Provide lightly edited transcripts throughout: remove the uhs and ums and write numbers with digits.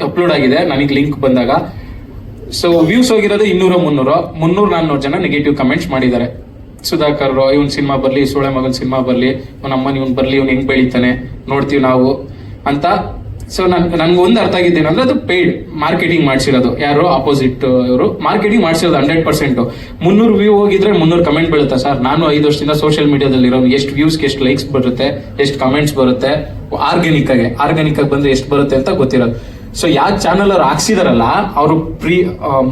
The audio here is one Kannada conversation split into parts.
ಅಪ್ಲೋಡ್ ಆಗಿದೆ ನನಗೆ ಲಿಂಕ್ ಬಂದಾಗ. ಸೊ ವ್ಯೂಸ್ ಹೋಗಿರೋದು 200-300 ಜನ ನೆಗೆಟಿವ್ ಕಮೆಂಟ್ಸ್ ಮಾಡಿದ್ದಾರೆ. ಸುಧಾಕರ್ ಇವನ್ ಸಿನಿಮಾ ಬರ್ಲಿ, ಸೋಳೆ ಮಗನ್ ಸಿನಿಮಾ ಬರ್ಲಿ, ಇವನ್ ಅಮ್ಮನ್ ಇವನ್ ಬರ್ಲಿ, ಇವನ್ ಹೆಂಗ್ ಬೆಳಿತಾನೆ ನೋಡ್ತೀವಿ ನಾವು ಅಂತ. ಸೊ ನನ್ಗೆ ಒಂದು ಅರ್ಥ ಆಗಿದ್ದೇನಂದ್ರೆ ಅದು ಪೇಯ್ಡ್ ಮಾರ್ಕೆಟಿಂಗ್ ಮಾಡ್ಸಿರೋದು. ಯಾರು ಅಪೋಸಿಟ್ ಇವರು ಮಾರ್ಕೆಟಿಂಗ್ ಮಾಡ್ಸಿರೋದು 100%. 300 ವ್ಯೂ ಹೋಗಿದ್ರೆ 300 ಕಮೆಂಟ್ ಬೀಳುತ್ತಾ ಸರ್? ನಾನು 5 ವರ್ಷದಿಂದ ಸೋಷಿಯಲ್ ಮೀಡಿಯಾದಲ್ಲಿ ಇರೋ ಎಷ್ಟು ವ್ಯೂಸ್ಗೆ ಎಷ್ಟು ಲೈಕ್ಸ್ ಬರುತ್ತೆ, ಎಷ್ಟು ಕಮೆಂಟ್ಸ್ ಬರುತ್ತೆ, ಆರ್ಗ್ಯಾನಿಕ್ ಆಗಿ ಬಂದ್ರೆ ಎಷ್ಟು ಬರುತ್ತೆ ಅಂತ ಗೊತ್ತಿರೋದು. ಸೊ ಯಾವ ಚಾನಲ್ ಅವ್ರು ಹಾಕ್ಸಿದಾರಲ್ಲ ಅವರು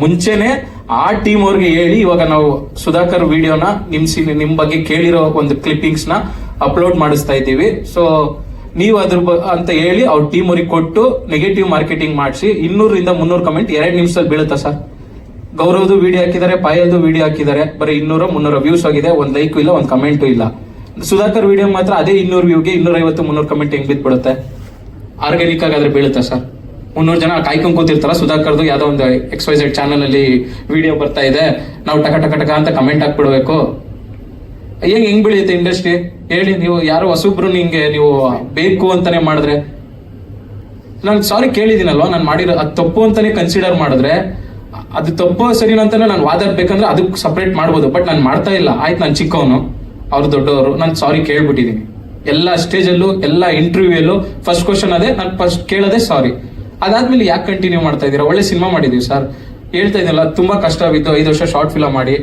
ಮುಂಚೆನೆ ಆ ಟೀಮ್ ಅವ್ರಿಗೆ ಹೇಳಿ, ಇವಾಗ ನಾವು ಸುಧಾಕರ್ ವಿಡಿಯೋನ ನಿಮ್ ಬಗ್ಗೆ ಕೇಳಿರೋ ಒಂದು ಕ್ಲಿಪ್ಪಿಂಗ್ಸ್ ನ ಅಪ್ಲೋಡ್ ಮಾಡಿಸ್ತಾ ಇದ್ದೀವಿ. ಸೊ ನೀವು ಅದ್ರ ಅಂತ ಹೇಳಿ ಅವ್ರ ಟೀಮ್ ಅವ್ರಿಗೆ ಕೊಟ್ಟು ನೆಗೆಟಿವ್ ಮಾರ್ಕೆಟಿಂಗ್ ಮಾಡಿಸಿ 200-300 ಕಮೆಂಟ್ 2 ನಿಮಿಷದಲ್ಲಿ ಬೀಳುತ್ತಾ ಸರ್? ಗೌರವದು ವಿಡಿಯೋ ಹಾಕಿದ್ದಾರೆ, ಪಾಯದು ವಿಡಿಯೋ ಹಾಕಿದ್ದಾರೆ, ಬರೀ 200-300 ವ್ಯೂಸ್ ಆಗಿದೆ, ಒಂದ್ ಲೈಕ್ ಇಲ್ಲ, ಒಂದ್ ಕಮೆಂಟು ಇಲ್ಲ. ಸುಧಾಕರ್ ವಿಡಿಯೋ ಮಾತ್ರ ಅದೇ 200 ವ್ಯೂಗೆ 250-300 ಕಮೆಂಟ್ ಹೆಂಗ್ ಬಿದ್ಬಿಡುತ್ತೆ? Organic ಆಗಾದ್ರೆ ಬೀಳುತ್ತಾ sir? 300 ಜನ ಕಾಯ್ಕೊಂಡ್ ಕೂತಿರ್ತಾರ ಸುಧಾಕರ್ದು ಯಾವ್ದೋ ಒಂದು XYZ ಚಾನಲ್ ಅಲ್ಲಿ ವಿಡಿಯೋ ಬರ್ತಾ ಇದೆ, ನಾವು ಟಕ ಟಕ ಟಕ ಅಂತ ಕಮೆಂಟ್ ಹಾಕ್ಬಿಡ್ಬೇಕು? ಹೆಂಗ್ ಬೆಳೆಯುತ್ತೆ ಇಂಡಸ್ಟ್ರಿ ಹೇಳಿ? ನೀವು ಯಾರೋ ಹೊಸಬ್ರು ನಿಂಗೆ ನೀವು ಬೇಕು ಅಂತಾನೆ ಮಾಡಿದ್ರೆ, ನಾನು ಸಾರಿ ಕೇಳಿದಿನಲ್ವಾ, ನಾನು ಮಾಡಿರೋ ಅದು ತಪ್ಪು ಅಂತಾನೆ ಕನ್ಸಿಡರ್ ಮಾಡಿದ್ರೆ, ಅದು ತಪ್ಪು ಸರಿನೋ ಅಂತಾನೆ ನಾನು ವಾದಾಡ್ಬೇಕಂದ್ರೆ ಅದಕ್ಕೆ ಸಪ್ರೇಟ್ ಮಾಡ್ಬೋದು. ಬಟ್ ನಾನು ಮಾಡ್ತಾ ಇಲ್ಲ. ಆಯ್ತು, ನಾನು ಚಿಕ್ಕವನು, ಅವ್ರು ದೊಡ್ಡವರು, ನಾನು ಸಾರಿ ಕೇಳ್ಬಿಟ್ಟಿದೀನಿ. ಎಲ್ಲ ಸ್ಟೇಜಲ್ಲೂ ಎಲ್ಲ ಇಂಟರ್ವ್ಯೂಯಲ್ಲೂ ಫಸ್ಟ್ ಕ್ವಶನ್ ಅದೇ, ನಾನು ಫಸ್ಟ್ ಕೇಳೋದೇ ಸಾರಿ. ಅದಾದ್ಮೇಲೆ ಯಾಕೆ ಕಂಟಿನ್ಯೂ ಮಾಡ್ತಾ ಇದ್ದೀರಾ? ಒಳ್ಳೆ ಸಿನಿಮಾ ಮಾಡಿದೀವಿ ಸರ್, ಹೇಳ್ತಾ ಇದ್ದೀನಲ್ಲ, ತುಂಬಾ ಕಷ್ಟ ಬಿದ್ದು 5 ವರ್ಷ ಶಾರ್ಟ್ ಫಿಲಮ್ ಮಾಡಿ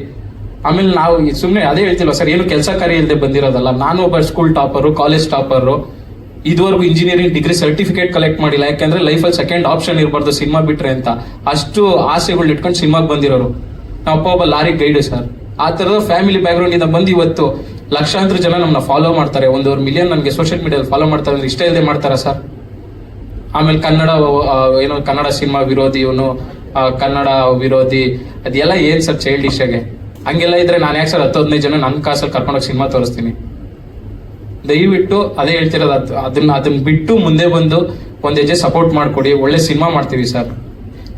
ಆಮೇಲೆ ನಾವು ಸುಮ್ಮನೆ ಅದೇ ಹೇಳ್ತಿಲ್ವ ಸರ್, ಏನು ಕೆಲಸ ಕಾರ್ಯ ಇಲ್ಲದೆ ಬಂದಿರೋದಲ್ಲ. ನಾನು ಒಬ್ಬ ಸ್ಕೂಲ್ ಟಾಪರು, ಕಾಲೇಜ್ ಟಾಪರು, ಇದುವರೆಗೂ ಇಂಜಿನಿಯರಿಂಗ್ ಡಿಗ್ರಿ ಸರ್ಟಿಫಿಕೇಟ್ ಕಲೆಕ್ಟ್ ಮಾಡಿಲ್ಲ. ಯಾಕಂದ್ರೆ ಲೈಫಲ್ಲಿ ಸೆಕೆಂಡ್ ಆಪ್ಷನ್ ಇರಬಾರ್ದು ಸಿನಿಮಾ ಬಿಟ್ರೆ ಅಂತ. ಅಷ್ಟು ಆಸೆಗಳು ಇಟ್ಕೊಂಡು ಸಿನಿಮಾಗೆ ಬಂದಿರೋರು. ನಾವಪ್ಪ ಒಬ್ಬ ಲಾರಿ ಗೈಡ್ ಸರ್. ಆ ತರದ ಫ್ಯಾಮಿಲಿ ಬ್ಯಾಕ್ ಗ್ರೌಂಡ್ ಇಂದ ಬಂದು ಇವತ್ತು ಲಕ್ಷಾಂತರ ಜನ ನಮ್ಮನ್ನ ಫಾಲೋ ಮಾಡ್ತಾರೆ. 1 ಮಿಲಿಯನ್ ನನಗೆ ಸೋಷಿಯಲ್ ಮೀಡಿಯಾದಲ್ಲಿ ಫಾಲೋ ಮಾಡ್ತಾರೆ ಅಂದ್ರೆ ಇಷ್ಟ ಇಲ್ಲದೆ ಮಾಡ್ತಾರ ಸರ್? ಆಮೇಲೆ ಕನ್ನಡ ಸಿನಿಮಾ ವಿರೋಧಿ, ಇವನು ಕನ್ನಡ ವಿರೋಧಿ, ಅದೆಲ್ಲ ಏನ್ ಸರ್ ಚೈಲ್ಡಿಶ್ ಆಗಿ? ಹಂಗೆಲ್ಲ ಇದ್ರೆ ನಾನು ಯಾಕೆ ಸರ್ 10-15 ಜನ ನನ್ನ ಕಾಸಲ್ಲಿ ಕರ್ಕೊಂಡೋಗಿ ಸಿನಿಮಾ ತೋರಿಸ್ತೀನಿ? ದಯವಿಟ್ಟು ಅದೇ ಹೇಳ್ತಿರೋದು, ಅದನ್ನ ಬಿಟ್ಟು ಮುಂದೆ ಬಂದು ಒಂದ್ ಹೆಜ್ಜೆ ಸಪೋರ್ಟ್ ಮಾಡ್ಕೊಡಿ. ಒಳ್ಳೆ ಸಿನಿಮಾ ಮಾಡ್ತೀವಿ ಸರ್.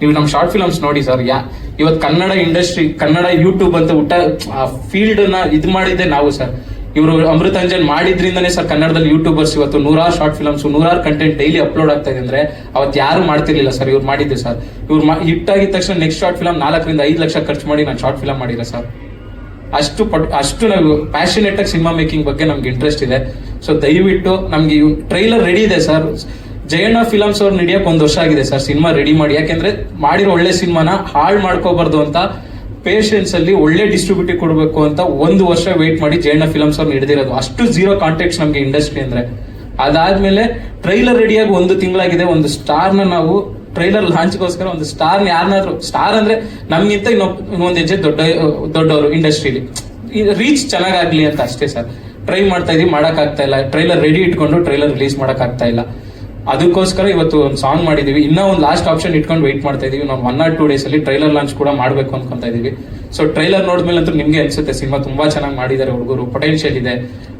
ನೀವು ನಮ್ಮ ಶಾರ್ಟ್ ಫಿಲಮ್ಸ್ ನೋಡಿ ಸರ್. ಇವತ್ತು ಕನ್ನಡ ಇಂಡಸ್ಟ್ರಿ, ಕನ್ನಡ ಯೂಟ್ಯೂಬ್ ಅಂತ ಫೀಲ್ಡ್ ನ ಇದು ಮಾಡಿದ್ದೆ ನಾವು ಸರ್. ಇವರು ಅಮೃತಾಂಜನ್ ಮಾಡಿದ್ರಿಂದನೇ ಸರ್ ಕನ್ನಡದಲ್ಲಿ ಯೂಟ್ಯೂಬರ್ಸ್ ಇವತ್ತು 100 short films, 100 content daily upload ಆಗ್ತಾ ಇದೆ. ಅಂದ್ರೆ ಅವತ್ತು ಯಾರು ಮಾಡ್ತಿರ್ಲಿಲ್ಲ ಸರ್, ಇವ್ರು ಮಾಡಿದ್ದೆ ಸರ್. ಇವ್ರು ಹಿಟ್ ಆಗಿದ ತಕ್ಷಣ ನೆಕ್ಸ್ಟ್ ಶಾರ್ಟ್ ಫಿಲಮ್ 4-5 ಲಕ್ಷ ಖರ್ಚು ಮಾಡಿ ನಾನು ಶಾರ್ಟ್ ಫಿಲಮ್ ಮಾಡಿದೆ ಸರ್. ಅಷ್ಟು ನಾವು ಪ್ಯಾಷನೇಟ್ ಆಗಿ ಸಿನಿಮಾ ಮೇಕಿಂಗ್ ಬಗ್ಗೆ ನಮ್ಗೆ ಇಂಟ್ರೆಸ್ಟ್ ಇದೆ. ಸೊ ದಯವಿಟ್ಟು ನಮ್ಗೆ ಟ್ರೈಲರ್ ರೆಡಿ ಇದೆ ಸರ್. ಜಯಣ್ಣ ಫಿಲಮ್ಸ್ ಅವ್ರು ನಡೆಯಕ್ಕೆ 1 ವರ್ಷ ಆಗಿದೆ ಸರ್ ಸಿನಿಮಾ ರೆಡಿ ಮಾಡಿ. ಯಾಕೆಂದ್ರೆ ಮಾಡಿರೋ ಒಳ್ಳೆ ಸಿನಿಮಾನ ಹಾಳು ಮಾಡ್ಕೋಬಾರ್ದು ಅಂತ ಪೇಷನ್ಸ್ ಅಲ್ಲಿ ಒಳ್ಳೆ ಡಿಸ್ಟ್ರಿಬ್ಯೂಟಿವ್ ಕೊಡಬೇಕು ಅಂತ 1 ವರ್ಷ ವೇಟ್ ಮಾಡಿ ಜಯಣ್ಣ ಫಿಲಮ್ಸ್ ಅವ್ರು ನಡೆದಿರೋದು. ಅಷ್ಟು ಝೀರೋ ಕಾಂಟ್ಯಾಕ್ಟ್ಸ್ ನಮ್ಗೆ ಇಂಡಸ್ಟ್ರಿ ಅಂದ್ರೆ. ಅದಾದ್ಮೇಲೆ ಟ್ರೈಲರ್ ರೆಡಿಯಾಗಿ 1 ತಿಂಗಳಾಗಿದೆ. ಒಂದು ಸ್ಟಾರ್ನ ನಾವು ಟ್ರೈಲರ್ ಲಾಂಚ್ಗೋಸ್ಕರ ಒಂದು ಸ್ಟಾರ್ನ ಯಾರನ್ನಾದ್ರೂ, ಸ್ಟಾರ್ ಅಂದ್ರೆ ನಮ್ಗಿಂತ ಇನ್ನೊಂದ್ ಹೆಜ್ಜೆ ದೊಡ್ಡವರು ಇಂಡಸ್ಟ್ರಿಲಿ, ರೀಚ್ ಚೆನ್ನಾಗಾಗ್ಲಿ ಅಂತ ಅಷ್ಟೇ ಸರ್ ಟ್ರೈ ಮಾಡ್ತಾ ಇದೀವಿ. ಮಾಡಕ್ ಆಗ್ತಾ ಇಲ್ಲ. ಟ್ರೈಲರ್ ರೆಡಿ ಇಟ್ಕೊಂಡು ಟ್ರೈಲರ್ ರಿಲೀಸ್ ಮಾಡಕ್ ಆಗ್ತಾ ಇಲ್ಲ. ಅದಕ್ಕೋಸ್ಕರ ಇವತ್ತು ಒಂದು ಸಾಂಗ್ ಮಾಡಿದೀವಿ. ಇನ್ನೂ ಒಂದು ಲಾಸ್ಟ್ ಆಪ್ಷನ್ ಇಟ್ಕೊಂಡು ವೆಯ್ಟ್ ಮಾಡ್ತಾ ಇದೀವಿ. ನಾವು 1 or 2 days ಅಲ್ಲಿ ಟ್ರೈಲರ್ ಲಾಂಚ್ ಕೂಡ ಮಾಡ್ಬೇಕು ಅನ್ಕೊಂತ ಇದೀವಿ. ಸೊ ಟ್ರೈಲರ್ ನೋಡಿದ್ಮೇಲೆ ಅಂತೂ ನಿಮ್ಗೆ ಅನ್ಸುತ್ತೆ ಸಿನಿಮಾ ತುಂಬಾ ಚೆನ್ನಾಗಿ ಮಾಡಿದ್ದಾರೆ, ಹುಡುಗರು ಪೊಟೆನ್ಶಿಯಲ್ ಇದೆ.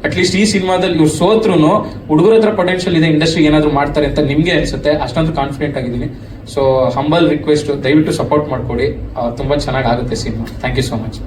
ಅಟ್ಲೀಸ್ಟ್ ಈ ಸಿನಿಮಾದಲ್ಲಿ ಇವ್ರು ಸೋತ್ರು ಹುಡುಗರ ಹತ್ರ ಪೊಟೆನ್ಶಿಯಲ್ ಇದೆ, ಇಂಡಸ್ಟ್ರಿ ಏನಾದ್ರು ಮಾಡ್ತಾರೆ ಅಂತ ನಿಮ್ಗೆ ಅನ್ಸುತ್ತೆ. ಅಷ್ಟೊಂದು ಕಾನ್ಫಿಡೆಂಟ್ ಆಗಿದ್ದೀನಿ. ಸೊ ಹಂಬಲ್ ರಿಕ್ವೆಸ್ಟ್, ದಯವಿಟ್ಟು ಸಪೋರ್ಟ್ ಮಾಡ್ಕೊಡಿ. ತುಂಬಾ ಚೆನ್ನಾಗಿ ಆಗುತ್ತೆ cinema. Thank you so much.